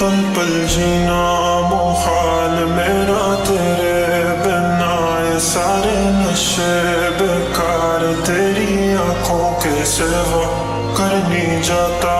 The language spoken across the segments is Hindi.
पल पल जीना मुहाल मेरा तेरे बिना, ये सारे नशे बेकार तेरी आंखों के सिवा। कर नहीं जाता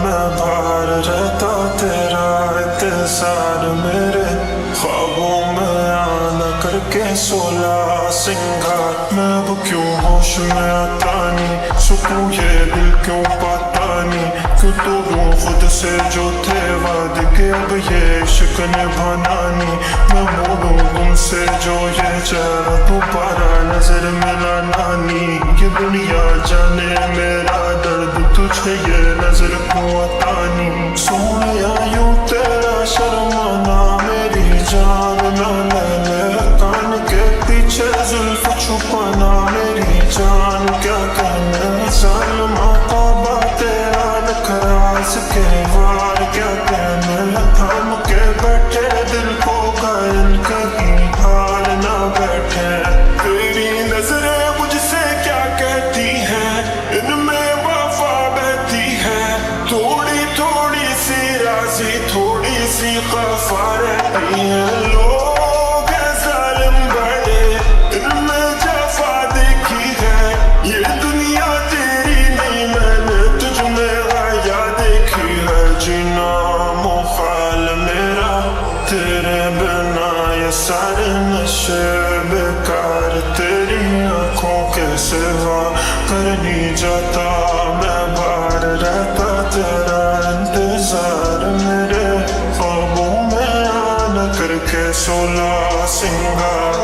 मैं बाहर रहता तेरा इंतजार, मेरे ख्वाबों में आना करके 16 सिंगार। मैं अब क्यों होश में आता नहीं, सुकून ये दिल क्यों पाता नहीं। क्यों तोड़ूं खुद से जो थे वादे के, अब ये इश्क निभाना नहीं। मैं मोड़ूं तुमसे जो ये चेहरा दोबारा नजर मिलाना नहीं। ये दुनिया जाने मेरा दर्द तुझे ये नजर क्यों आता नहीं। सोनिया यूं तेरा शर्माना मेरी जान ना ले, कान के पीछे जुल्फ छुपाना मेरी जान क्या कहना। जालिमा तौबा तेरा नखराज के वार क्या कहना। थाम के बैठे दिल को घायल कहीं हार ना बैठे। तेरी नजरें मुझसे क्या कहती हैं, इनमें वफा बहती है। थोड़ी थोड़ी सी राज़ी थोड़ी सी खफा रहती है। लोग हैं जालिम बड़े, इनमें जफा देखी है। ये दुनिया तेरी नहीं मैंने तुझ में आया देखी है। जीना मुहाल मेरा तेरे बिना, ये सारे नशे बेकार तेरी आंखों के सिवा। कर नहीं जाता मैं बाहर रहता तेरा इंतजार, मेरे ख्वाबों में आना करके 16 सिंगार।